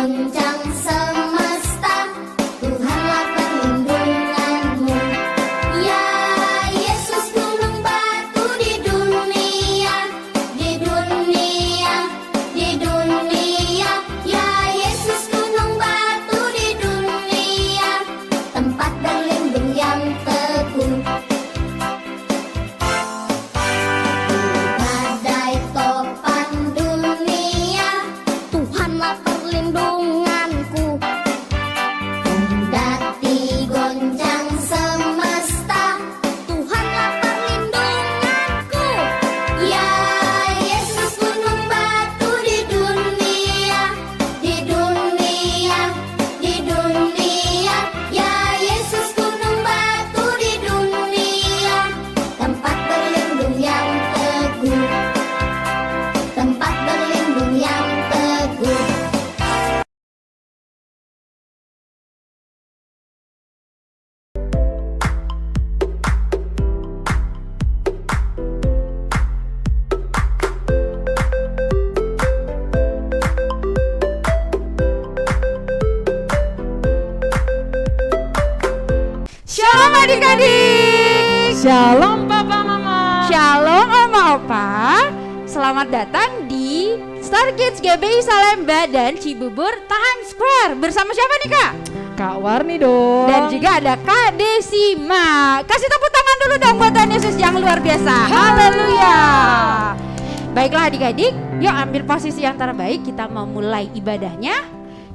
goncang semesta, Tuhanlah perlindunganmu. Ya Yesus gunung batu di dunia, di dunia, di dunia. Ya Yesus gunung batu di dunia, tempat berlindung yang teguh. Badai topan dunia, Tuhanlah perlindunganku. Kendati goncang semesta, Tuhanlah perlindunganku. Ya Yesus gunung batu di dunia, di dunia, di dunia. Ya Yesus gunung batu di dunia, tempat berlindung yang teguh, tempat berlindung yang teguh. Shalom adik-adik. Shalom Papa Mama. Shalom Oma Opa. Selamat datang di Star Kids GBI Salemba dan Cibubur Tahan Square. Bersama siapa nih Kak? Kak Warni dong. Dan juga ada Kak Desima. Kasih tepuk tangan dulu dong buat Tuhan Yesus yang luar biasa. Haleluya. Baiklah adik-adik, yuk ambil posisi yang terbaik. Kita mau mulai ibadahnya.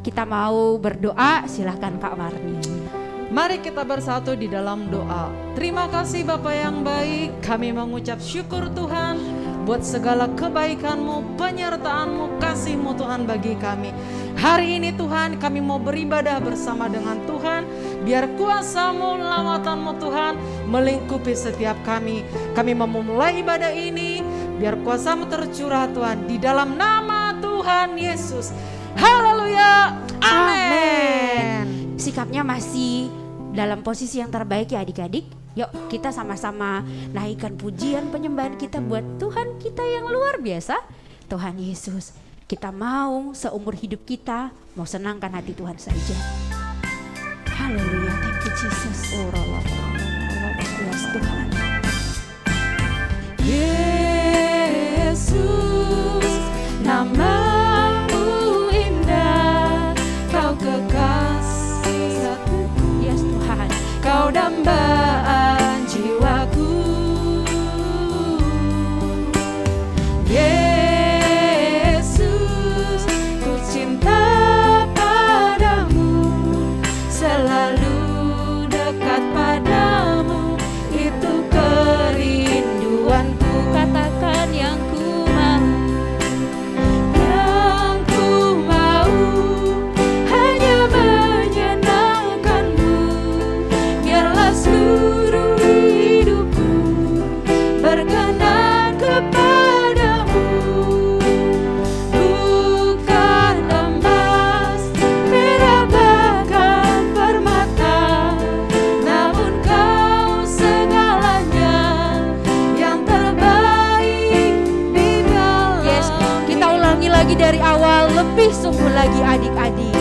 Kita mau berdoa, silahkan Kak Warni. Mari kita bersatu di dalam doa. Terima kasih Bapa yang baik. Kami mengucap syukur Tuhan buat segala kebaikan-Mu, penyertaan-Mu, kasih-Mu Tuhan bagi kami. Hari ini Tuhan kami mau beribadah bersama dengan Tuhan. Biar kuasa-Mu, lawatan-Mu Tuhan melingkupi setiap kami. Kami mau memulai ibadah ini. Biar kuasa-Mu tercurah Tuhan di dalam nama Tuhan Yesus. Haleluya. Amin. Sikapnya masih dalam posisi yang terbaik ya adik-adik. Yuk kita sama-sama naikkan pujian penyembahan kita buat Tuhan kita yang luar biasa, Tuhan Yesus. Kita mau seumur hidup kita mau senangkan hati Tuhan saja. Haleluya, thank you Jesus. Yes Tuhan. Yesus, nama-Mu indah, Kau kekasih hatiku, Yes Tuhan. Kau dambaan jiwaku. Yesus, ku cinta padamu, selalu dekat padamu, itu kerinduanku. Katakan yang ku mau. Yang ku mau hanya menyenangkan-Mu, biarlah seluruh hidupku berkenan kepadamu. Bukan emas, perak bahkan permata, namun Kau segalanya yang terbaik di dalam. Yes, kita ulangi lagi dari awal, lebih sungguh lagi adik-adik.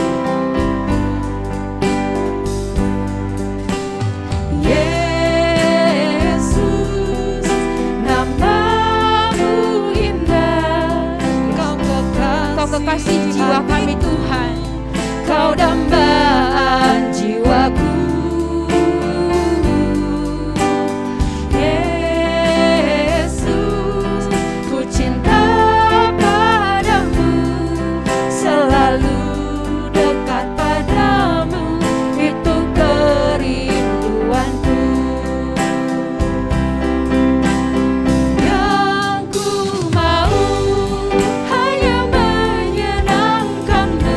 Yesus, nama-Mu indah, Kau Kau kekasih jiwa kami Tuhan. Kau dambaan jiwaku. Yesus, ku cinta padamu, selalu dekat padamu, itu kerinduanku. Yang ku mau hanya menyenangkan-Mu,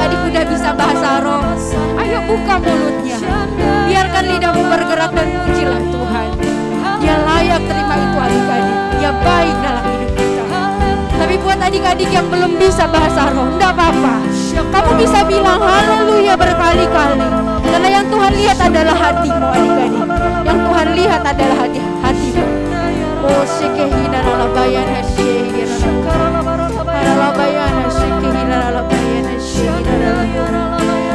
adik-adik udah bisa bahasa roh, ayo buka mulutnya. Biarkan lidahmu bergerak dan pujilah Tuhan. Dia layak terima itu adik-adik. Dia baik dalam hidup kita. Tapi buat adik-adik yang belum bisa bahasa roh, enggak apa-apa. Kamu bisa bilang haleluya berkali-kali. Karena yang Tuhan lihat adalah hatimu adik-adik. Yang Tuhan lihat adalah hatimu. Oh sekehina lalabayan hasyehina lalabayan hasyehina lalabayan hasyehina.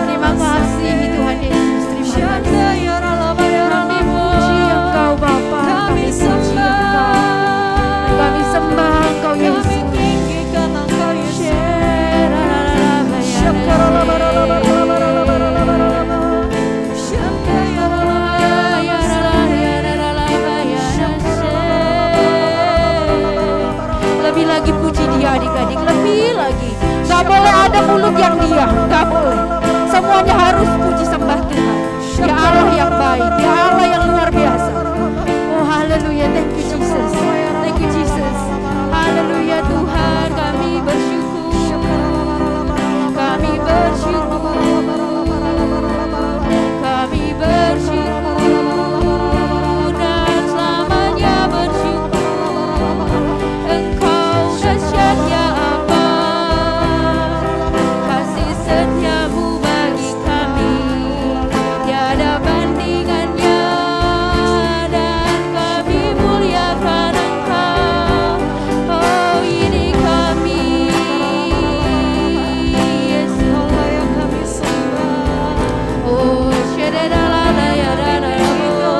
Terima kasih Tuhan Yesus. Terima kasih. Kami puji Engkau Bapa. Kami puji Engkau. Kami sembah Engkau Yesus. Lebih lagi puji dia adik-adik, lebih lagi. Gak boleh ada mulut yang diam, gak boleh. Semuanya harus puji sembah Tuhan. Dia Allah yang baik, dia Allah yang luar biasa. Oh haleluya, thank you Jesus. Thank you Jesus. Haleluya Tuhan, kami bersyukur. Kami bersyukur. Kami bersyukur dan selamanya bersyukur. Engkau dahsyat ya apa, kasih setiamu bagi kami tiada bandingannya, dan kami muliakan Engkau. Oh ini kami Yesus, Allah yang kami sembah. Oh syedadala ya dadala,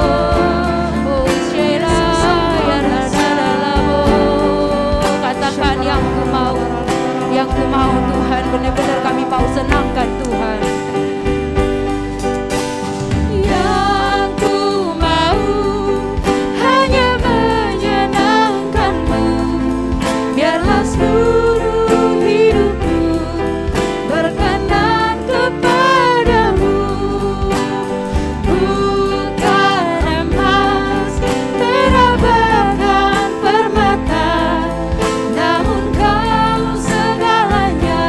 oh syedadala ya dadala. Katakan yang ku mau Tuhan, benar-benar kami mau senangkan Tuhan. Yang ku mau hanya menyenangkan-Mu, biarlah seluruh hidupku berkenan kepadamu. Bukan emas, perak bahkan permata, namun Kau segalanya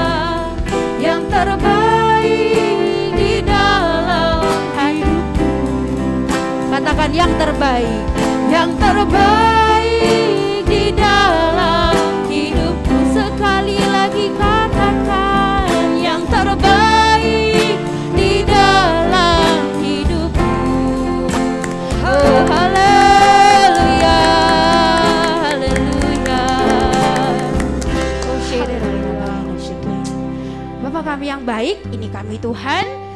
yang terbaik di dalam hidupku. Katakan yang terbaik di dalam hidupku. Sekali lagi katakan yang terbaik di dalam hidupku. Oh haleluya, haleluya. Oh Bapa kami yang baik, ini kami Tuhan.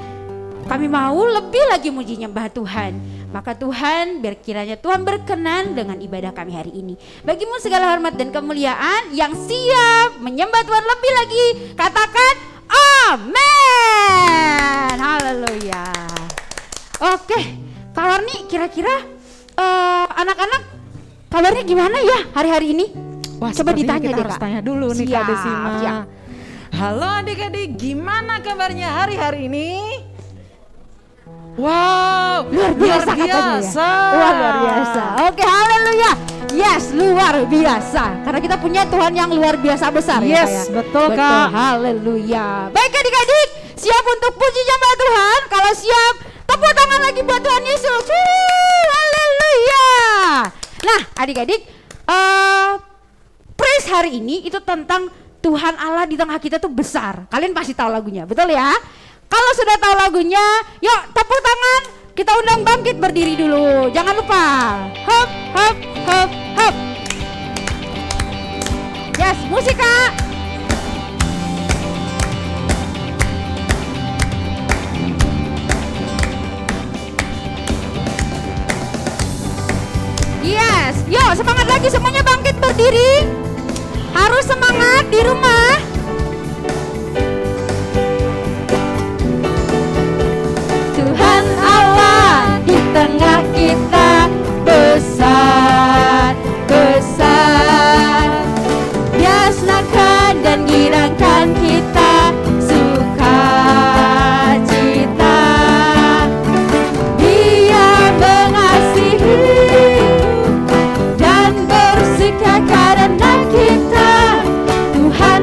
Kami mau lebih lagi muji nyembah Tuhan. Maka Tuhan, biar kiranya Tuhan berkenan dengan ibadah kami hari ini. Bagimu segala hormat dan kemuliaan. Yang siap menyembah Tuhan lebih lagi, katakan amin. Haleluya. Oke, Kak Warni, kira-kira anak-anak kabarnya gimana ya hari-hari ini? Wah, coba ditanya kita deh harus Kak. tanya dulu nih Kak Desima. Siap. Halo adik-adik, gimana kabarnya hari-hari ini? Wow, Luar biasa katanya ya. Wah, luar biasa. Oke, haleluya. Yes, luar biasa. Karena kita punya Tuhan yang luar biasa besar ya, Yes, Kak, ya? betul, Kak. Haleluya. Baik adik-adik, siap untuk puji nyembah Tuhan? Kalau siap, tepuk tangan lagi buat Tuhan Yesus. Haleluya. Nah, adik-adik, praise hari ini itu tentang Tuhan Allah di tengah kita tuh besar. Kalian pasti tahu lagunya, betul ya? Kalau sudah tahu lagunya, yuk tepuk tangan. Kita undang bangkit berdiri dulu. Jangan lupa. Hop, hop, hop, hop. Yes, musik Kak. Yes, yuk semangat lagi semuanya bangkit berdiri. Harus semangat di rumah. Tuhan Allah di tengah kita besar, besar. Dia senangkan dan girangkan kita sukacita. Dia mengasihi dan bersuka karena kita. Tuhan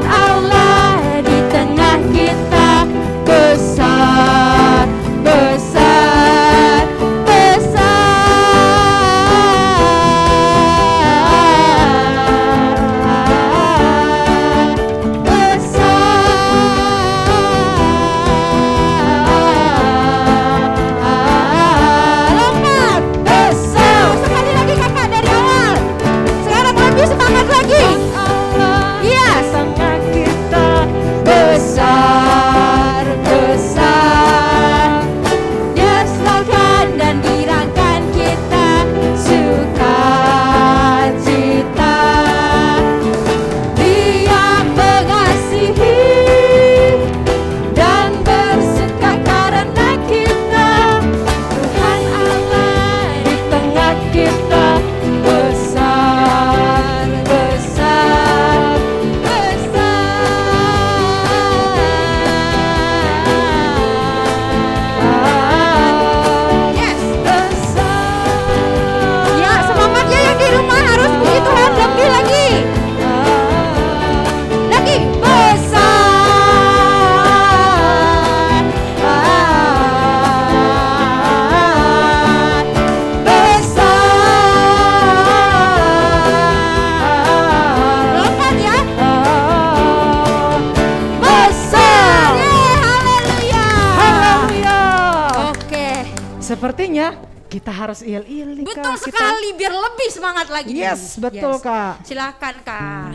sepertinya kita harus il-il nih, Kak. Betul sekali, biar lebih semangat lagi. Yes, betul, Kak. Silakan, Kak.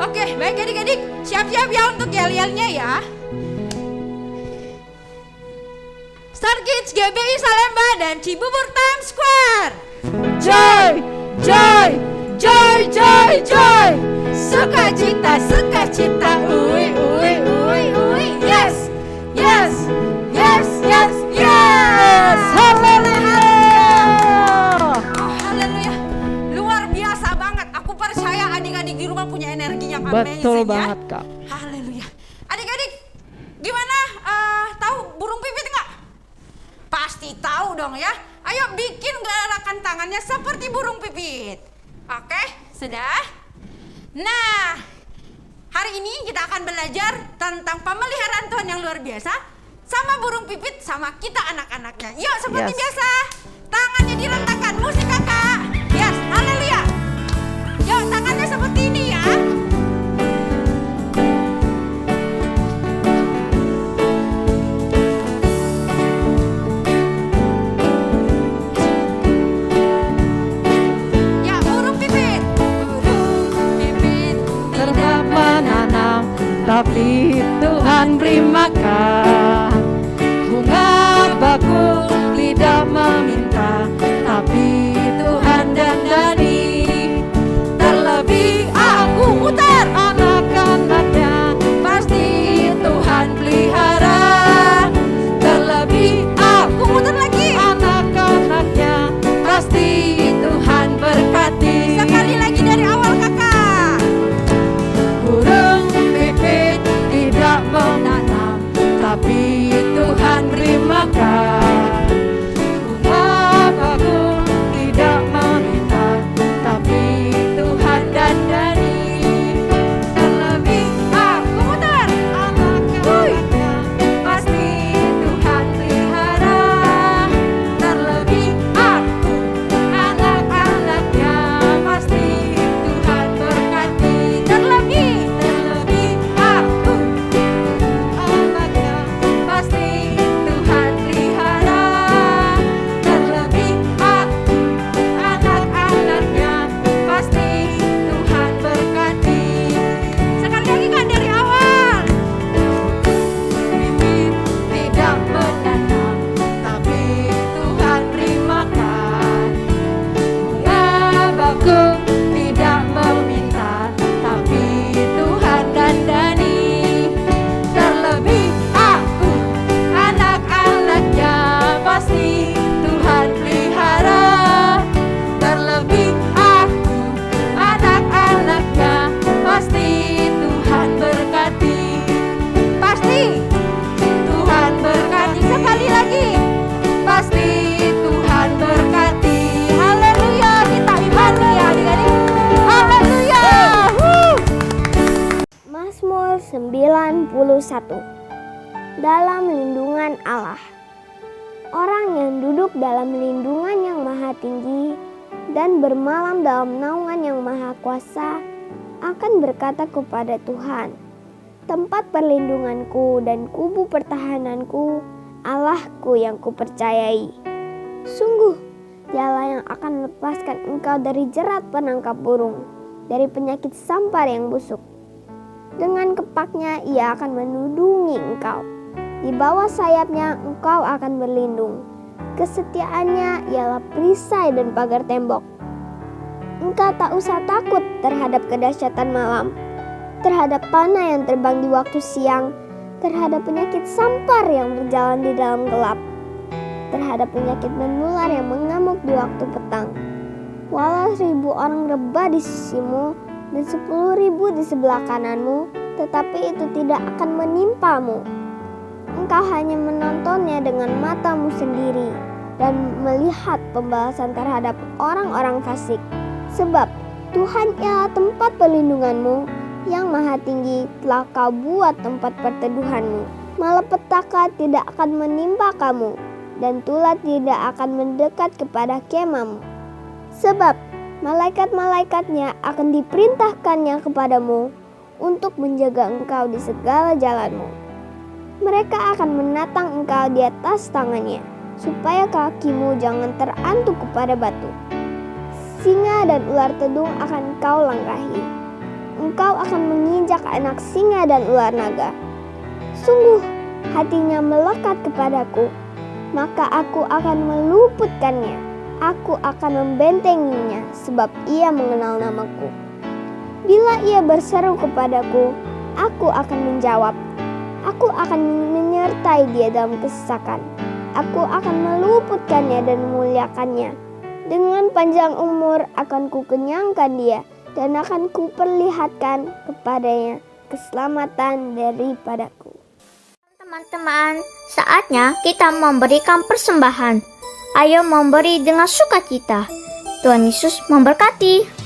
Oke, baik adik-adik, siap-siap ya untuk yel-yelnya ya. Star Kids GBI Salemba dan Cibubur Times Square. Joy, joy, joy, joy, joy. Sukacita, sukacita, ui, ui, ui, ui. Yes, yes, yes, yes, yes. Haleluya. Oh, haleluya. Luar biasa banget. Aku percaya adik-adik di rumah punya energi yang amazing. Betul ya. banget, Kak. Haleluya. Adik-adik, gimana? Tahu burung pipit nggak? Pasti tahu dong ya. Ayo bikin gerakan tangannya seperti burung pipit. Oke, sudah? Nah, hari ini kita akan belajar tentang pemeliharaan Tuhan yang luar biasa sama burung pipit sama kita anak-anaknya. Yuk, seperti Yes. biasa. Tangannya diletakkan, musik kakak. Yes, haleluya. Yuk, tangannya seperti ini ya. Ya, burung pipit. Burung pipit Tidak menanam, tapi Tuhan beri makan. Bunga bakul tidak meminta, tapi Tuhan dandani. Terlebih aku muter anak-anaknya, pasti Tuhan pelihara. Terlebih aku muter lagi anak-anaknya, pasti Tuhan berkati. Sekali lagi dari awal kakak. Burung pipit tidak menanam, tapi Tuhan beri makan. Bunga bakul tidak meminta, tapi Tuhan dandani. Terlebih aku muter anak-anaknya, pasti Tuhan pelihara. Terlebih aku anak-anaknya, pasti Tuhan berkati. Terlebih aku anaknya, pasti Tuhan pelihara. Terlebih aku anak-anaknya, pasti Tuhan berkati. Sekali lagi kan dari awal. Bibit tidak menanam, tapi Tuhan beri makan. Bunga bakul tidak meminta, tapi Tuhan dandani. Terlebih aku anak-anaknya, pasti Tuhan pelihara. Terlebih aku anak-anaknya, pasti Tuhan berkati. Pasti Tuhan berkati. sekali lagi. Pasti Tuhan berkati. Haleluya, kita imani ya adik-adik. Haleluya. Mazmur 91. Dalam lindungan Allah. Orang yang duduk dalam lindungan yang maha tinggi dan bermalam dalam naungan yang maha kuasa akan berkata kepada Tuhan, tempat perlindunganku dan kubu pertahananku, Allahku yang kupercayai. Sungguh, Dialah yang akan melepaskan engkau dari jerat penangkap burung, dari penyakit sampar yang busuk. Dengan kepaknya ia akan menudungi engkau. Di bawah sayapnya engkau akan berlindung. Kesetiaannya ialah perisai dan pagar tembok. Engkau tak usah takut terhadap kedahsyatan malam, terhadap panah yang terbang di waktu siang, terhadap penyakit sampar yang berjalan di dalam gelap, terhadap penyakit menular yang mengamuk di waktu petang. Walau 1000 orang rebah di sisimu dan 10.000 di sebelah kananmu, tetapi itu tidak akan menimpamu. Engkau hanya menontonnya dengan matamu sendiri dan melihat pembalasan terhadap orang-orang fasik. Sebab Tuhan ialah tempat perlindunganmu, yang maha tinggi telah kau buat tempat perteduhanmu. Malapetaka tidak akan menimpa kamu, dan tulah tidak akan mendekat kepada kemahmu. Sebab malaikat-malaikatnya akan diperintahkannya kepadamu untuk menjaga engkau di segala jalanmu. Mereka akan menatang engkau di atas tangannya, supaya kakimu jangan terantuk kepada batu. Singa dan ular tedung akan kau langkahi. Engkau akan menginjak anak singa dan ular naga. Sungguh, hatinya melekat kepadaku, maka aku akan meluputkannya. Aku akan membentenginya, sebab ia mengenal namaku. Bila ia berseru kepadaku, aku akan menjawab. Aku akan menyertai dia dalam kesesakan. Aku akan meluputkannya dan memuliakannya. Dengan panjang umur akan kukenyangkan dia, dan akan kuperlihatkan kepadanya keselamatan daripadaku. Teman-teman, saatnya kita memberikan persembahan. Ayo memberi dengan sukacita. Tuhan Yesus memberkati.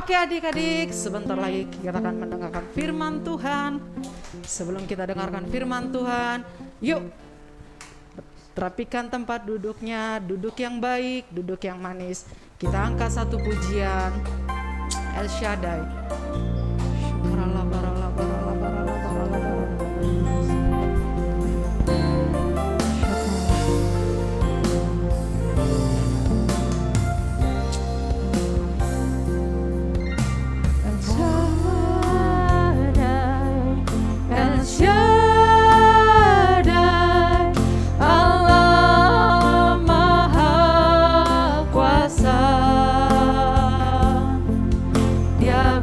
Oke adik-adik, sebentar lagi kita akan mendengarkan firman Tuhan. Sebelum kita dengarkan firman Tuhan, yuk rapikan tempat duduknya, duduk yang baik, duduk yang manis. Kita angkat satu pujian, El Shaddai. Barala, barala, barala, barala, barala, barala. Dia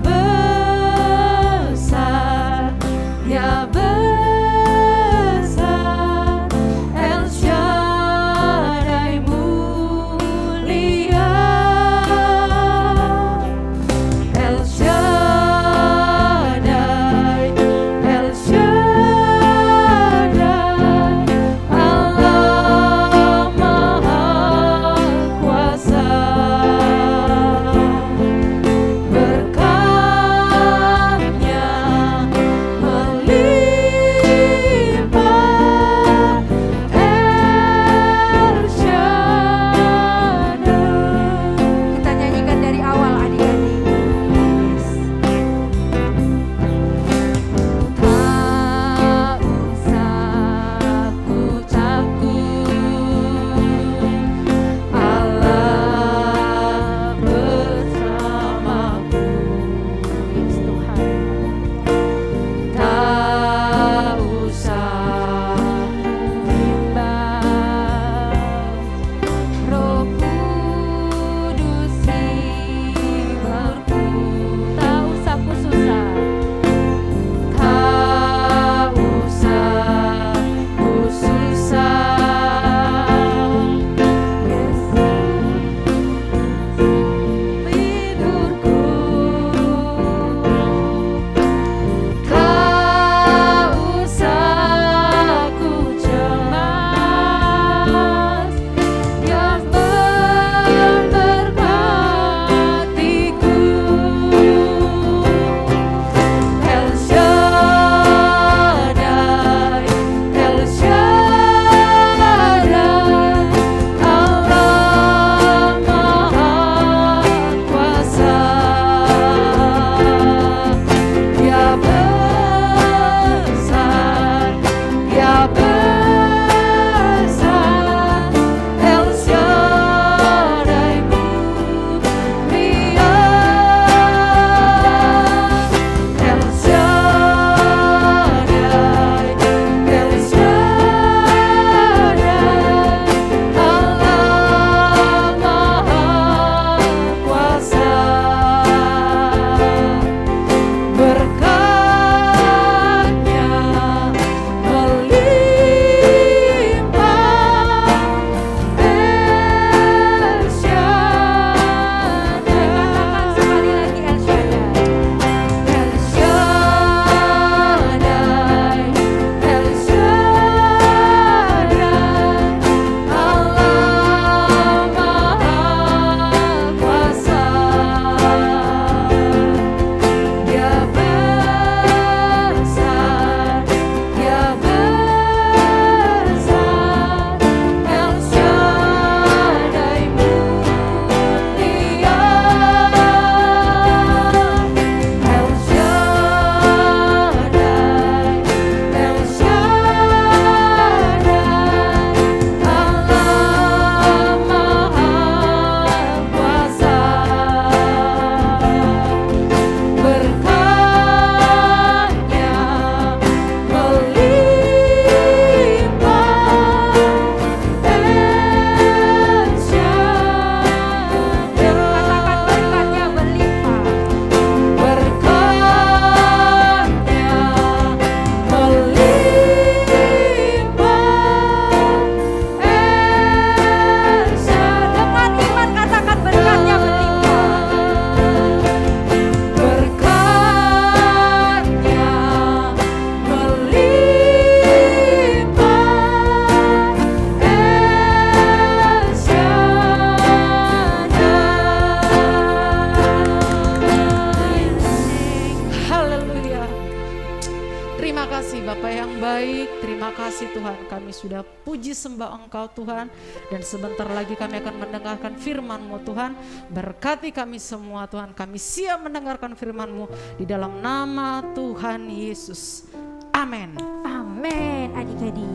Bapa yang baik, terima kasih Tuhan, kami sudah puji sembah Engkau Tuhan. Dan sebentar lagi kami akan mendengarkan firman-Mu Tuhan. Berkati kami semua Tuhan, kami siap mendengarkan firman-Mu di dalam nama Tuhan Yesus. Amin. Amin adik-adik.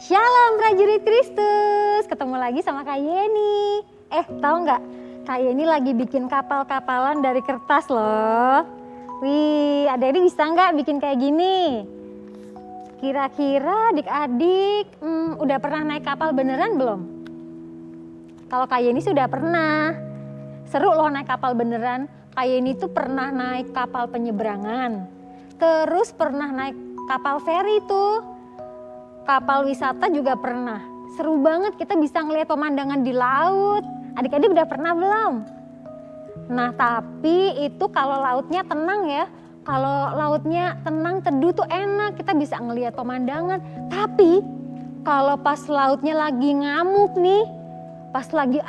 Shalom prajurit Kristus, ketemu lagi sama Kak Yeni. Tahu nggak? Kak Yeni lagi bikin kapal-kapalan dari kertas loh. Wih, adik-adik bisa nggak bikin kayak gini? Kira-kira adik-adik udah pernah naik kapal beneran belum? Kalau Kak Yeni sudah pernah. Seru loh naik kapal beneran. Kak Yeni tuh pernah naik kapal penyeberangan. Terus pernah naik kapal feri tuh. Kapal wisata juga pernah. Seru banget, kita bisa ngelihat pemandangan di laut. Adik-adik udah pernah belum? Nah, tapi itu kalau lautnya tenang ya. Kalau lautnya tenang, teduh tuh enak, kita bisa ngelihat pemandangan. Tapi kalau pas lautnya lagi ngamuk nih, pas lagi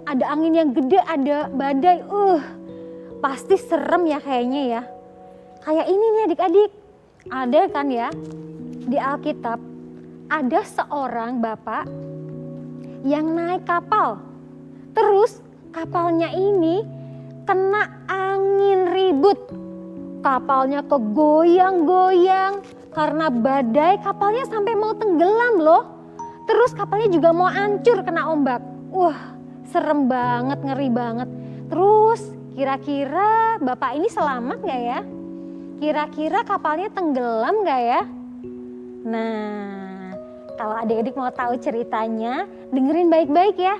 ada angin yang gede, ada badai, pasti serem ya kayaknya ya. Kayak ini nih adik-adik. Ada kan ya di Alkitab, ada seorang bapak yang naik kapal. Terus kapalnya ini kena angin ribut. Kapalnya kegoyang-goyang karena badai, kapalnya sampai mau tenggelam loh. Terus kapalnya juga mau hancur kena ombak. Wah, serem banget, ngeri banget. Terus kira-kira bapak ini selamat gak ya? Kira-kira kapalnya tenggelam gak ya? Nah, kalau adik-adik mau tahu ceritanya, dengerin baik-baik ya.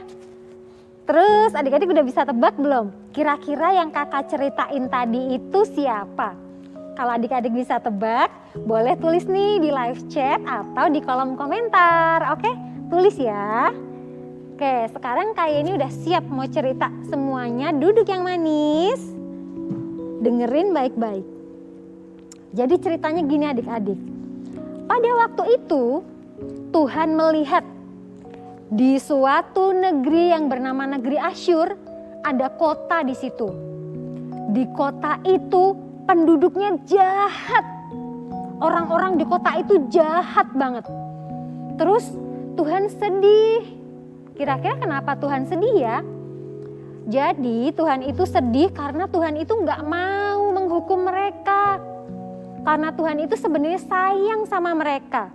Terus adik-adik udah bisa tebak belum? Kira-kira yang kakak ceritain tadi itu siapa? Kalau adik-adik bisa tebak, boleh tulis nih di live chat atau di kolom komentar. Oke, tulis ya. Oke, sekarang kayak ini udah siap mau cerita. Semuanya duduk yang manis. Dengerin baik-baik. Jadi ceritanya gini adik-adik. Pada waktu itu Tuhan melihat di suatu negeri yang bernama negeri Asyur, ada kota di situ. Di kota itu penduduknya jahat. Orang-orang di kota itu jahat banget. Terus Tuhan sedih. Kira-kira kenapa Tuhan sedih ya? Jadi Tuhan itu sedih karena Tuhan itu nggak mau menghukum mereka. Karena Tuhan itu sebenarnya sayang sama mereka.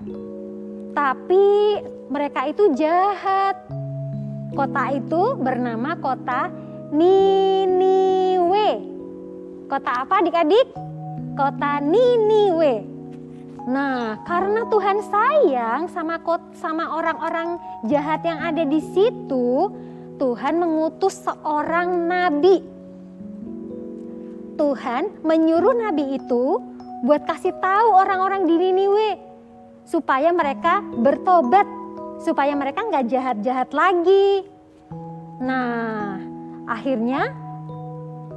Tapi mereka itu jahat. Kota itu bernama kota Niniwe. Kota apa adik-adik? Kota Niniwe. Nah, karena Tuhan sayang sama orang-orang jahat yang ada di situ, Tuhan mengutus seorang nabi. Tuhan menyuruh nabi itu buat kasih tahu orang-orang di Niniwe supaya mereka bertobat, supaya mereka nggak jahat-jahat lagi. Nah, akhirnya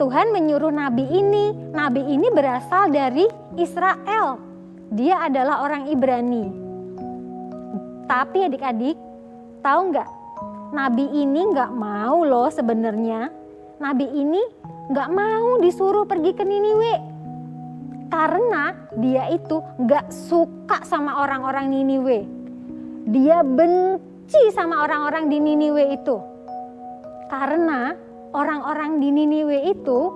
Tuhan menyuruh nabi ini. Nabi ini berasal dari Israel. Dia adalah orang Ibrani. Tapi adik-adik, tahu nggak? Nabi ini nggak mau loh sebenarnya. Nabi ini nggak mau disuruh pergi ke Niniwe. Karena dia itu gak suka sama orang-orang Niniwe. Dia benci sama orang-orang di Niniwe itu. Karena orang-orang di Niniwe itu,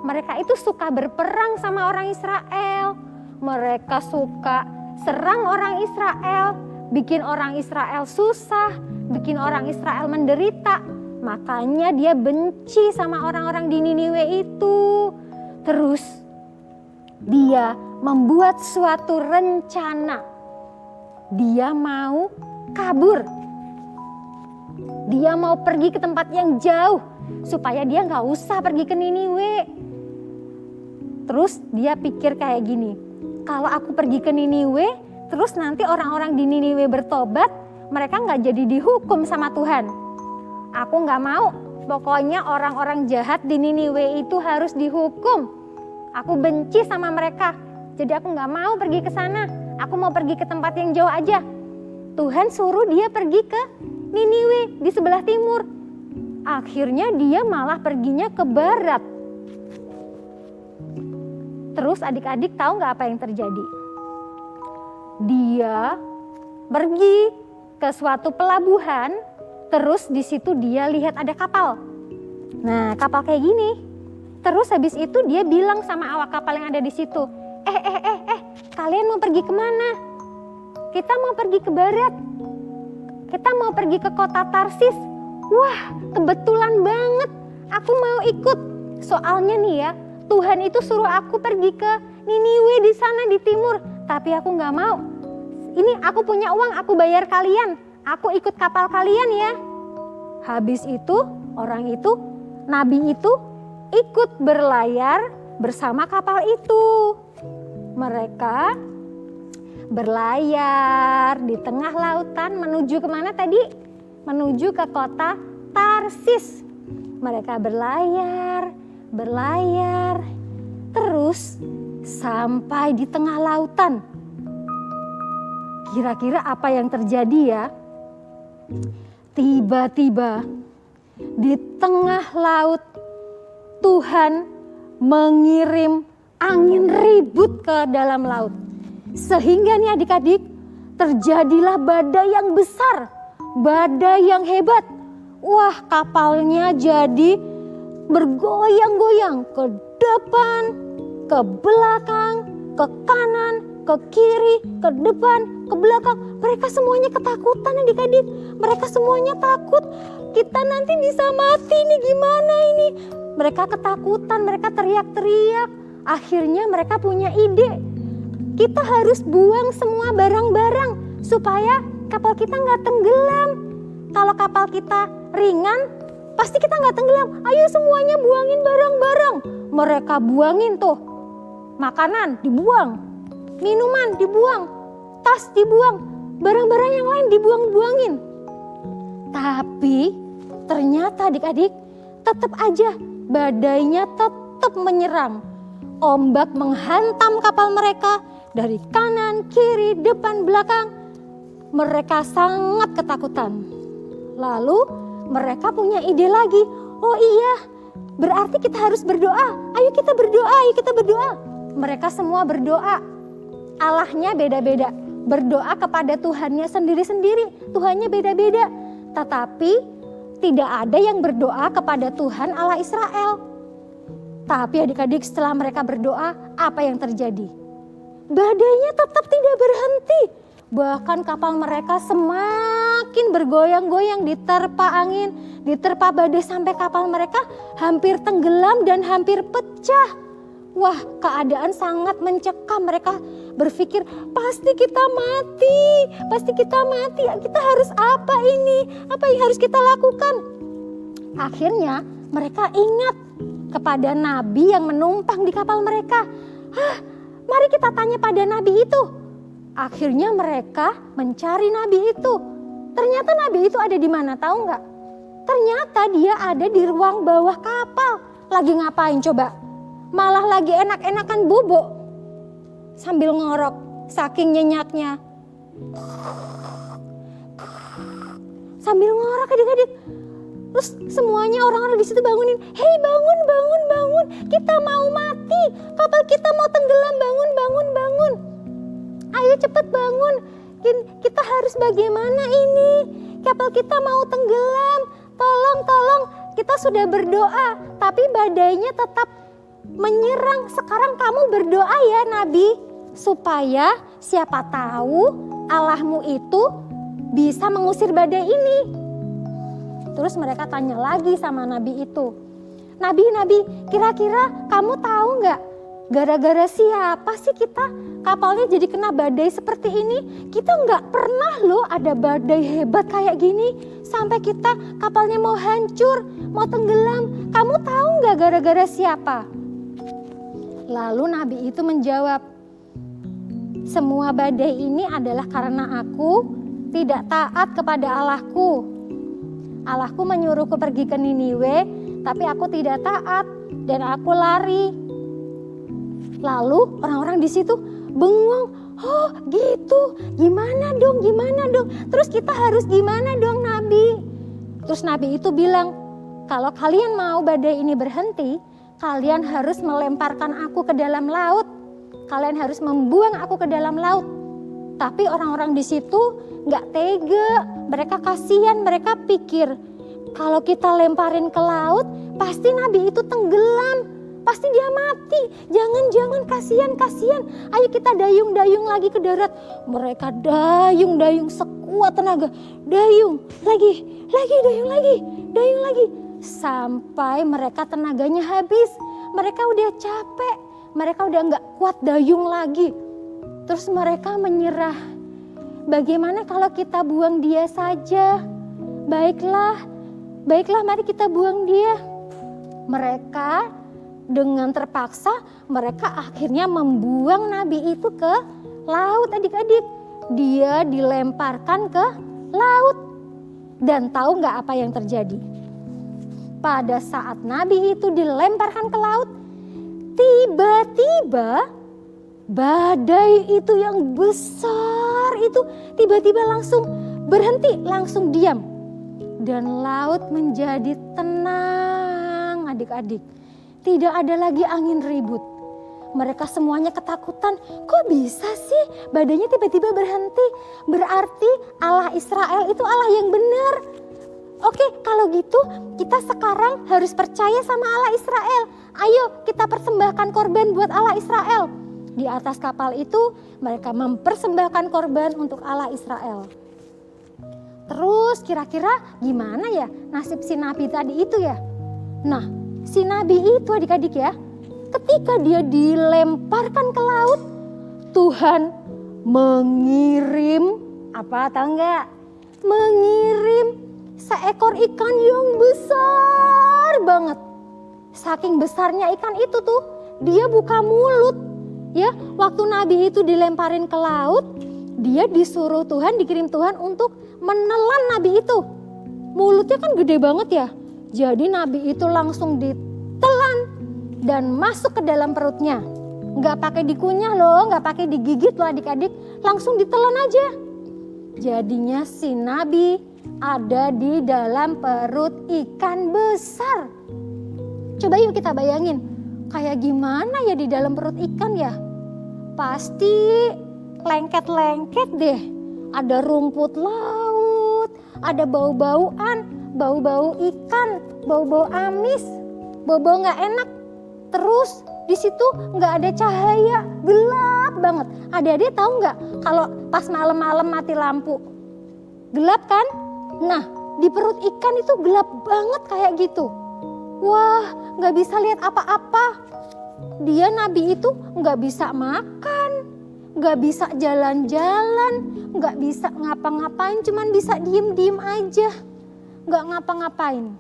mereka itu suka berperang sama orang Israel. Mereka suka serang orang Israel, bikin orang Israel susah, bikin orang Israel menderita. Makanya dia benci sama orang-orang di Niniwe itu. Terus dia membuat suatu rencana. Dia mau kabur. Dia mau pergi ke tempat yang jauh supaya dia gak usah pergi ke Niniwe. Terus dia pikir kayak gini, kalau aku pergi ke Niniwe, terus nanti orang-orang di Niniwe bertobat, mereka gak jadi dihukum sama Tuhan. Aku gak mau, pokoknya orang-orang jahat di Niniwe itu harus dihukum. Aku benci sama mereka, jadi aku gak mau pergi ke sana. Aku mau pergi ke tempat yang jauh aja. Tuhan suruh dia pergi ke Niniwe di sebelah timur. Akhirnya dia malah perginya ke barat. Terus adik-adik tahu nggak apa yang terjadi? Dia pergi ke suatu pelabuhan, terus di situ dia lihat ada kapal. Nah, kapal kayak gini. Terus habis itu dia bilang sama awak kapal yang ada di situ, kalian mau pergi kemana? Kita mau pergi ke barat. Kita mau pergi ke kota Tarsis. Wah, kebetulan banget. Aku mau ikut. Soalnya nih ya, Tuhan itu suruh aku pergi ke Niniwe di sana di timur. Tapi aku nggak mau. Ini aku punya uang, aku bayar kalian. Aku ikut kapal kalian ya. Habis itu orang itu, nabi itu ikut berlayar bersama kapal itu. Mereka berlayar di tengah lautan menuju kemana tadi? Menuju ke kota Tarsis. Mereka berlayar, terus sampai di tengah lautan. Kira-kira apa yang terjadi ya? Tiba-tiba di tengah laut Tuhan mengirim angin ribut ke dalam laut. Sehingga nih adik-adik, terjadilah badai yang besar, badai yang hebat. Wah, kapalnya jadi bergoyang-goyang ke depan, ke belakang, ke kanan, ke kiri, ke depan, ke belakang. Mereka semuanya ketakutan adik-adik. Mereka semuanya takut. Kita nanti bisa mati nih, gimana ini? Mereka ketakutan, mereka teriak-teriak. Akhirnya mereka punya ide. Kita harus buang semua barang-barang supaya kapal kita nggak tenggelam. Kalau kapal kita ringan, pasti kita nggak tenggelam. Ayo semuanya buangin barang-barang. Mereka buangin tuh. Makanan dibuang, minuman dibuang, tas dibuang, barang-barang yang lain dibuang-buangin. Tapi ternyata adik-adik tetap aja badainya tetap menyerang. Ombak menghantam kapal mereka dari kanan, kiri, depan, belakang. Mereka sangat ketakutan. Lalu mereka punya ide lagi. Oh iya, berarti kita harus berdoa. Ayo kita berdoa, ayo kita berdoa. Mereka semua berdoa. Allahnya beda-beda. Berdoa kepada Tuhannya sendiri-sendiri. Tuhannya beda-beda. Tetapi tidak ada yang berdoa kepada Tuhan Allah Israel. Tapi adik-adik setelah mereka berdoa, apa yang terjadi? Badainya tetap tidak berhenti. Bahkan kapal mereka semakin bergoyang-goyang diterpa angin, diterpa badai sampai kapal mereka hampir tenggelam dan hampir pecah. Wah, keadaan sangat mencekam. Mereka berpikir, pasti kita mati, pasti kita mati. Kita harus apa ini? Apa yang harus kita lakukan? Akhirnya mereka ingat kepada nabi yang menumpang di kapal mereka. Mari kita tanya pada nabi itu. Akhirnya mereka mencari nabi itu. Ternyata nabi itu ada di mana, tahu nggak? Ternyata dia ada di ruang bawah kapal. Lagi ngapain coba? Malah lagi enak-enakan bobo sambil ngorok saking nyenyaknya. Sambil ngorok adik-adik. Terus semuanya orang-orang di situ bangunin, "Hei, bangun, bangun, bangun. Kita mau mati. Kapal kita mau tenggelam. Bangun, bangun, bangun. Ayo cepat bangun. Kita harus bagaimana ini? Kapal kita mau tenggelam. Tolong, tolong. Kita sudah berdoa, tapi badainya tetap menyerang. Sekarang kamu berdoa ya Nabi, supaya siapa tahu Allahmu itu bisa mengusir badai ini." Terus mereka tanya lagi sama Nabi itu, Nabi, kira-kira kamu tahu nggak gara-gara siapa sih kita kapalnya jadi kena badai seperti ini? Kita nggak pernah loh ada badai hebat kayak gini sampai kita kapalnya mau hancur, mau tenggelam. Kamu tahu nggak gara-gara siapa? Lalu Nabi itu menjawab, semua badai ini adalah karena aku tidak taat kepada Allahku. Allahku menyuruhku pergi ke Niniwe, tapi aku tidak taat dan aku lari. Lalu orang-orang di situ bengong, oh gitu, gimana dong? Terus kita harus gimana dong Nabi? Terus Nabi itu bilang, kalau kalian mau badai ini berhenti, kalian harus melemparkan aku ke dalam laut. Kalian harus membuang aku ke dalam laut. Tapi orang-orang di situ nggak tega. Mereka kasihan, mereka pikir kalau kita lemparin ke laut, pasti nabi itu tenggelam. Pasti dia mati. Jangan, kasihan. Ayo kita dayung lagi ke darat. Mereka dayung sekuat tenaga. Dayung lagi, dayung lagi. Sampai mereka tenaganya habis. Mereka udah capek. Mereka udah nggak kuat dayung lagi. Terus mereka menyerah. Bagaimana kalau kita buang dia saja? Baiklah, mari kita buang dia. Mereka dengan terpaksa, mereka akhirnya membuang nabi itu ke laut, adik-adik. Dia dilemparkan ke laut. Dan tahu nggak apa yang terjadi? Pada saat nabi itu dilemparkan ke laut, tiba-tiba badai itu yang besar itu tiba-tiba langsung berhenti, langsung diam. Dan laut menjadi tenang, adik-adik. Tidak ada lagi angin ribut. Mereka semuanya ketakutan. Kok bisa sih badainya tiba-tiba berhenti? Berarti Allah Israel itu Allah yang benar. Oke, kalau gitu kita sekarang harus percaya sama Allah Israel. Ayo kita persembahkan korban buat Allah Israel. Di atas kapal itu mereka mempersembahkan korban untuk Allah Israel. Terus kira-kira gimana ya nasib si nabi tadi itu ya? Nah, si nabi itu adik-adik ya, ketika dia dilemparkan ke laut, Tuhan mengirim, apa tahu nggak? Mengirim seekor ikan yang besar banget. Saking besarnya ikan itu tuh, dia buka mulut. Ya, waktu nabi itu dilemparin ke laut, dia disuruh Tuhan, dikirim Tuhan untuk menelan nabi itu. Mulutnya kan gede banget ya. Jadi nabi itu langsung ditelan dan masuk ke dalam perutnya. Nggak pakai dikunyah loh, nggak pakai digigit loh adik-adik, langsung ditelan aja. Jadinya si nabi ada di dalam perut ikan besar. Coba yuk kita bayangin, kayak gimana ya di dalam perut ikan ya? Pasti lengket-lengket deh. Ada rumput laut, ada bau-bauan, bau-bau ikan, bau-bau amis, bau-bau nggak enak. Terus di situ nggak ada cahaya, gelap banget. Adik-adik tahu nggak kalau pas malam-malam mati lampu, gelap kan? Nah, di perut ikan itu gelap banget kayak gitu. Wah, nggak bisa lihat apa-apa. Dia nabi itu nggak bisa makan, nggak bisa jalan-jalan, nggak bisa ngapa-ngapain, cuman bisa diem-diem aja, nggak ngapa-ngapain.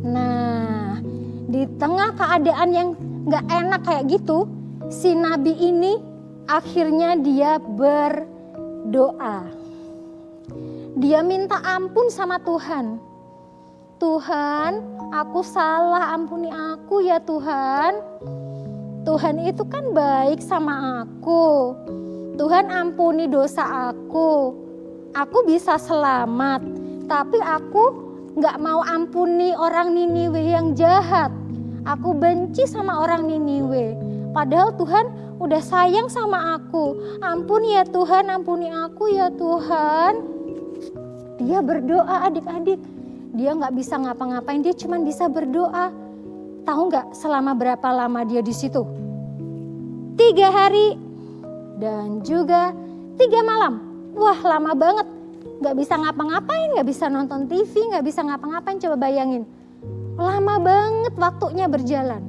Nah, di tengah keadaan yang nggak enak kayak gitu, si nabi ini akhirnya dia berdoa. Dia minta ampun sama Tuhan. Tuhan, aku salah, ampuni aku ya Tuhan. Tuhan itu kan baik sama aku. Tuhan ampuni dosa aku. Aku bisa selamat. Tapi aku gak mau ampuni orang Niniwe yang jahat. Aku benci sama orang Niniwe. Padahal Tuhan udah sayang sama aku. Ampuni ya Tuhan, ampuni aku ya Tuhan. Dia berdoa adik-adik. Dia gak bisa ngapa-ngapain, dia cuma bisa berdoa. Tahu nggak selama berapa lama dia di situ? 3 hari dan juga 3 malam. Wah, lama banget. Nggak bisa ngapa-ngapain, nggak bisa nonton TV, nggak bisa ngapa-ngapain. Coba bayangin, lama banget waktunya berjalan.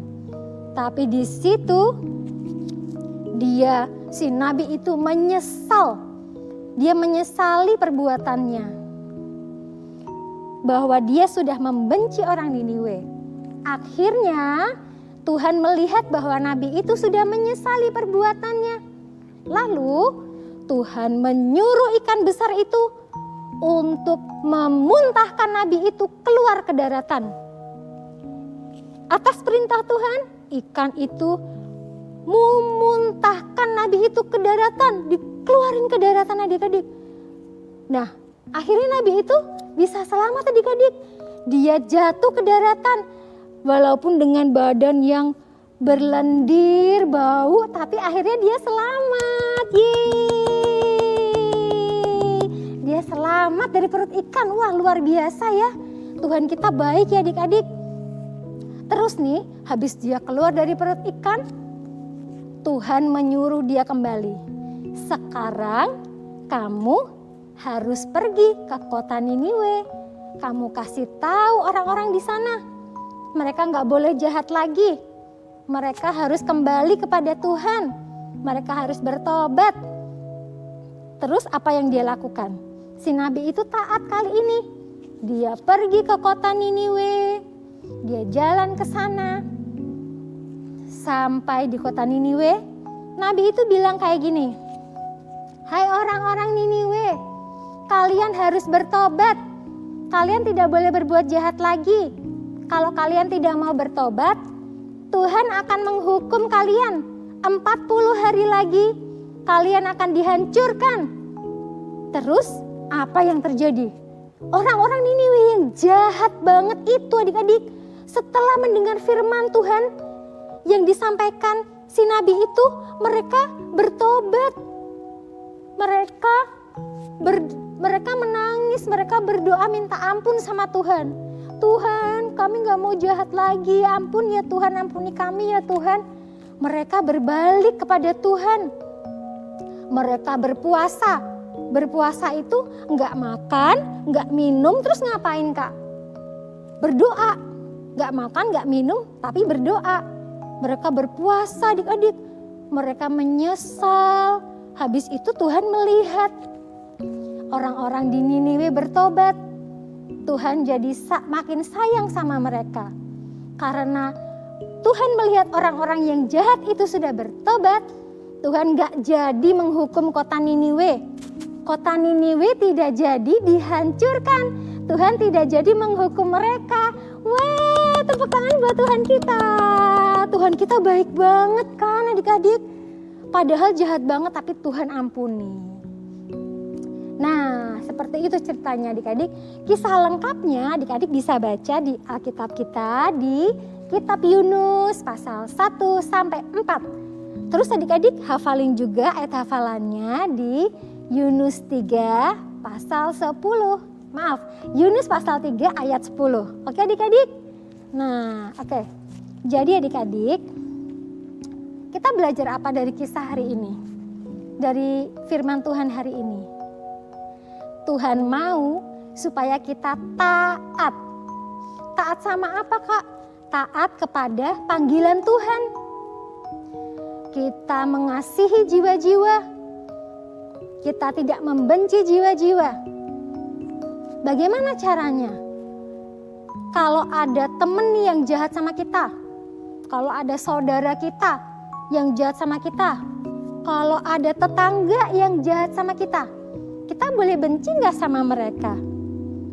Tapi di situ dia, si nabi itu menyesal. Dia menyesali perbuatannya. Bahwa dia sudah membenci orang Niniwe. Akhirnya Tuhan melihat bahwa nabi itu sudah menyesali perbuatannya. Lalu Tuhan menyuruh ikan besar itu untuk memuntahkan nabi itu keluar ke daratan. Atas perintah Tuhan, ikan itu memuntahkan nabi itu ke daratan, dikeluarin ke daratan adik-adik. Nah, akhirnya nabi itu bisa selamat adik-adik. Dia jatuh ke daratan. Walaupun dengan badan yang berlendir, bau, tapi akhirnya dia selamat. Yeay! Dia selamat dari perut ikan. Wah, luar biasa ya. Tuhan kita baik ya adik-adik. Terus nih, habis dia keluar dari perut ikan, Tuhan menyuruh dia kembali. Sekarang kamu harus pergi ke kota Niniwe. Kamu kasih tahu orang-orang di sana. Mereka nggak boleh jahat lagi. Mereka harus kembali kepada Tuhan. Mereka harus bertobat. Terus apa yang dia lakukan? Si nabi itu taat kali ini. Dia pergi ke kota Niniwe. Dia jalan ke sana. Sampai di kota Niniwe, nabi itu bilang kayak gini. Hai orang-orang Niniwe, kalian harus bertobat. Kalian tidak boleh berbuat jahat lagi. Kalau kalian tidak mau bertobat, Tuhan akan menghukum kalian. 40 hari lagi kalian akan dihancurkan. Terus apa yang terjadi? Orang-orang Niniwe yang jahat banget itu adik-adik, setelah mendengar firman Tuhan yang disampaikan si nabi itu, mereka bertobat. Mereka menangis, mereka berdoa minta ampun sama Tuhan. Tuhan, kami gak mau jahat lagi, ampun ya Tuhan, ampuni kami ya Tuhan. Mereka berbalik kepada Tuhan. Mereka berpuasa. Berpuasa itu gak makan, gak minum, terus ngapain Kak? Berdoa. Gak makan, gak minum, tapi berdoa. Mereka berpuasa adik-adik. Mereka menyesal. Habis itu Tuhan melihat orang-orang di Niniwe bertobat. Tuhan jadi makin sayang sama mereka. Karena Tuhan melihat orang-orang yang jahat itu sudah bertobat, Tuhan gak jadi menghukum kota Niniwe. Kota Niniwe tidak jadi dihancurkan. Tuhan tidak jadi menghukum mereka. Wah, tepuk tangan buat Tuhan kita. Tuhan kita baik banget kan adik-adik. Padahal jahat banget tapi Tuhan ampuni. Nah, seperti itu ceritanya adik-adik. Kisah lengkapnya adik-adik bisa baca di Alkitab kita di Kitab Yunus pasal 1 sampai 4. Terus adik-adik hafalin juga ayat hafalannya di Yunus 3 pasal 10. Maaf, Yunus pasal 3 ayat 10. Oke adik-adik? Nah, oke. Jadi adik-adik, kita belajar apa dari kisah hari ini? Dari firman Tuhan hari ini? Tuhan mau supaya kita taat. Taat sama apa Kak? Taat kepada panggilan Tuhan. Kita mengasihi jiwa-jiwa. Kita tidak membenci jiwa-jiwa. Bagaimana caranya? Kalau ada temen nih yang jahat sama kita, kalau ada saudara kita yang jahat sama kita, kalau ada tetangga yang jahat sama kita boleh benci nggak sama mereka?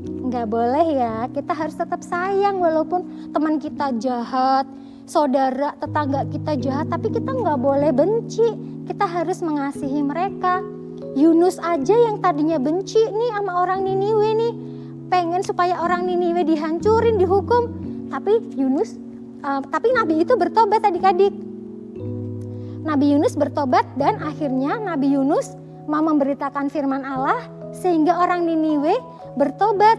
Nggak boleh ya, kita harus tetap sayang walaupun teman kita jahat, saudara, tetangga kita jahat, tapi kita nggak boleh benci, kita harus mengasihi mereka. Yunus aja yang tadinya benci nih sama orang Niniwe nih, pengen supaya orang Niniwe dihancurin, dihukum, tapi Nabi itu bertobat adik-adik. Nabi Yunus bertobat dan akhirnya Nabi Yunus mau memberitakan firman Allah sehingga orang Niniwe bertobat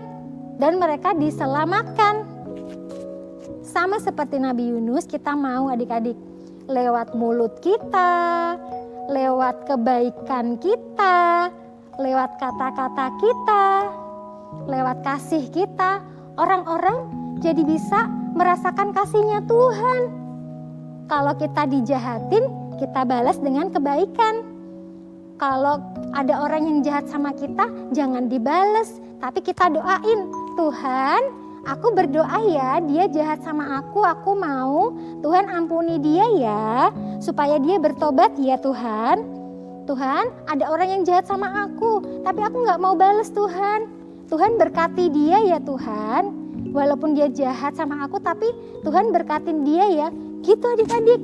dan mereka diselamatkan. Sama seperti Nabi Yunus, kita mau adik-adik lewat mulut kita, lewat kebaikan kita, lewat kata-kata kita, lewat kasih kita, orang-orang jadi bisa merasakan kasihnya Tuhan. Kalau kita dijahatin, kita balas dengan kebaikan. Kalau ada orang yang jahat sama kita, jangan dibales, tapi kita doain, Tuhan, aku berdoa ya, dia jahat sama aku mau Tuhan ampuni dia ya, supaya dia bertobat ya Tuhan. Tuhan, ada orang yang jahat sama aku, tapi aku gak mau bales Tuhan. Tuhan berkati dia ya Tuhan, walaupun dia jahat sama aku, tapi Tuhan berkatin dia ya. Gitu adik-adik,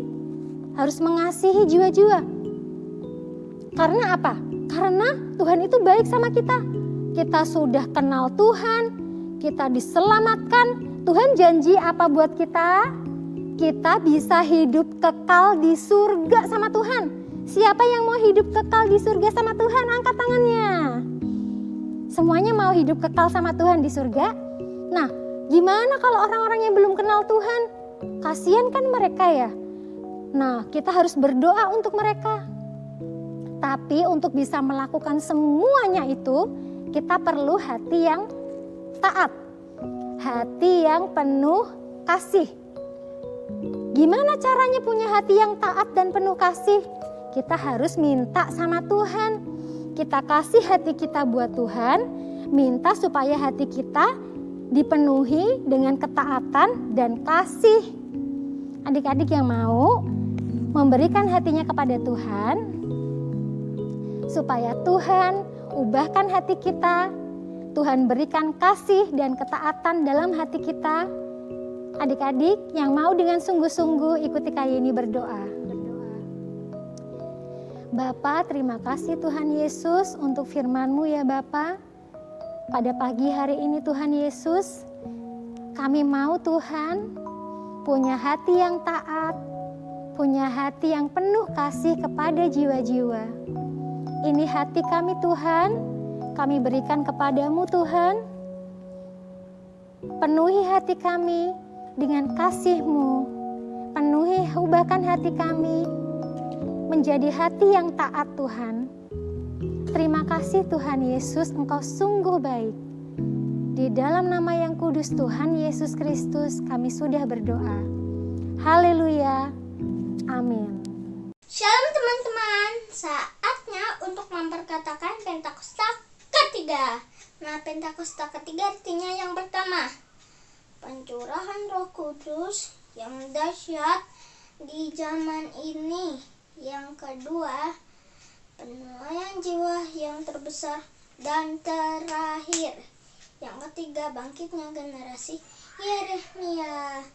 harus mengasihi jiwa-jiwa. Karena apa? Karena Tuhan itu baik sama kita. Kita sudah kenal Tuhan, kita diselamatkan, Tuhan janji apa buat kita? Kita bisa hidup kekal di surga sama Tuhan. Siapa yang mau hidup kekal di surga sama Tuhan? Angkat tangannya. Semuanya mau hidup kekal sama Tuhan di surga? Nah, gimana kalau orang-orang yang belum kenal Tuhan? Kasian kan mereka ya? Nah, kita harus berdoa untuk mereka. Tapi untuk bisa melakukan semuanya itu, kita perlu hati yang taat. Hati yang penuh kasih. Gimana caranya punya hati yang taat dan penuh kasih? Kita harus minta sama Tuhan. Kita kasih hati kita buat Tuhan, minta supaya hati kita dipenuhi dengan ketaatan dan kasih. Adik-adik yang mau memberikan hatinya kepada Tuhan, supaya Tuhan ubahkan hati kita, Tuhan berikan kasih dan ketaatan dalam hati kita. Adik-adik yang mau dengan sungguh-sungguh ikuti Kayeni berdoa. Bapa, terima kasih Tuhan Yesus untuk firman-Mu ya Bapa. Pada pagi hari ini Tuhan Yesus, kami mau Tuhan punya hati yang taat, punya hati yang penuh kasih kepada jiwa-jiwa. Ini hati kami Tuhan, kami berikan kepadamu Tuhan. Penuhi hati kami dengan kasih-Mu. Penuhi, ubahkan hati kami menjadi hati yang taat Tuhan. Terima kasih Tuhan Yesus, Engkau sungguh baik. Di dalam nama yang kudus Tuhan Yesus Kristus kami sudah berdoa. Haleluya. Amin. Shalom teman-teman, saatnya untuk memperkatakan Pentakosta ketiga. Nah, Pentakosta ketiga artinya yang pertama, pencurahan Roh Kudus yang dahsyat di zaman ini. Yang kedua, penuaian jiwa yang terbesar dan terakhir. Yang ketiga, bangkitnya generasi Yeremia,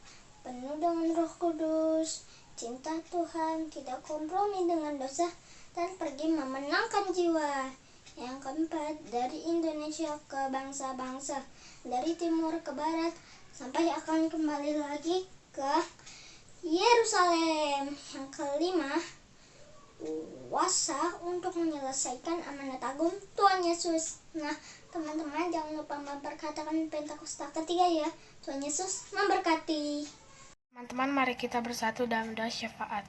penuh dengan Roh Kudus, cinta Tuhan, tidak kompromi dengan dosa, dan pergi memenangkan jiwa. Yang keempat, dari Indonesia ke bangsa-bangsa, dari timur ke barat, sampai akan kembali lagi ke Yerusalem. Yang kelima, kuasa untuk menyelesaikan amanat agung Tuhan Yesus. Nah, teman-teman jangan lupa memperkatakan Pentakosta ketiga ya. Tuhan Yesus memberkati. Teman-teman, mari kita bersatu dalam doa syafaat.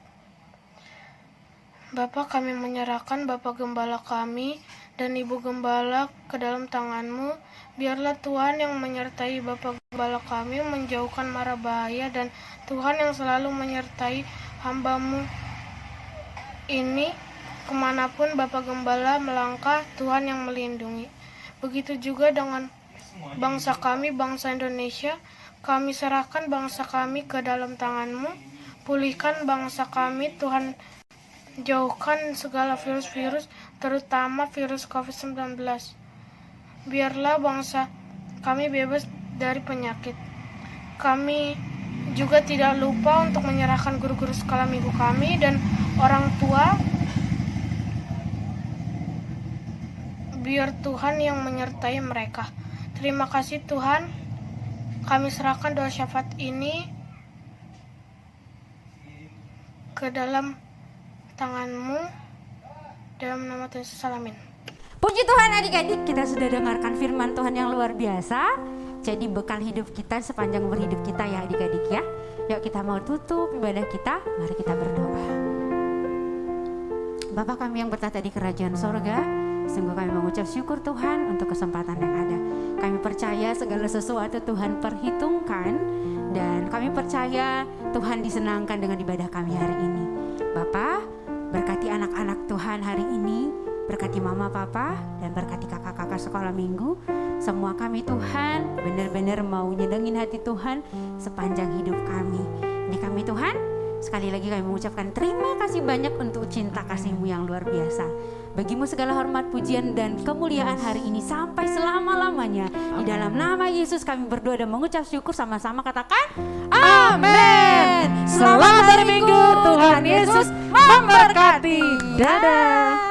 Bapa, kami menyerahkan Bapak Gembala kami dan Ibu Gembala ke dalam tangan-Mu. Biarlah Tuhan yang menyertai Bapak Gembala kami, menjauhkan mara bahaya, dan Tuhan yang selalu menyertai hamba-Mu ini kemanapun Bapak Gembala melangkah, Tuhan yang melindungi. Begitu juga dengan bangsa kami, bangsa Indonesia. Kami serahkan bangsa kami ke dalam tangan-Mu. Pulihkan bangsa kami, Tuhan. Jauhkan segala virus-virus, terutama virus COVID-19. Biarlah bangsa kami bebas dari penyakit. Kami juga tidak lupa untuk menyerahkan guru-guru sekolah minggu kami dan orang tua. Biar Tuhan yang menyertai mereka. Terima kasih Tuhan. Kami serahkan doa syafaat ini ke dalam tangan-Mu, dalam nama Tuhan Yesus, amin. Puji Tuhan adik-adik, kita sudah dengarkan firman Tuhan yang luar biasa. Jadi bekal hidup kita sepanjang berhidup kita ya adik-adik ya. Yuk kita mau tutup ibadah kita, mari kita berdoa. Bapa kami yang bertata di kerajaan sorga, sungguh kami mengucap syukur Tuhan untuk kesempatan yang ada. Kami percaya segala sesuatu Tuhan perhitungkan, dan kami percaya Tuhan disenangkan dengan ibadah kami hari ini. Bapa, berkati anak-anak Tuhan hari ini, berkati mama papa, dan berkati kakak-kakak sekolah minggu. Semua kami Tuhan benar-benar mau nyenengin hati Tuhan sepanjang hidup kami. Ini kami Tuhan, sekali lagi kami mengucapkan terima kasih banyak untuk cinta kasih-Mu yang luar biasa. Bagimu segala hormat, pujian, dan kemuliaan hari ini sampai selama-lamanya. Di dalam nama Yesus kami berdoa dan mengucap syukur, sama-sama katakan amin. Selamat hari Minggu, Tuhan Yesus memberkati. Dadah.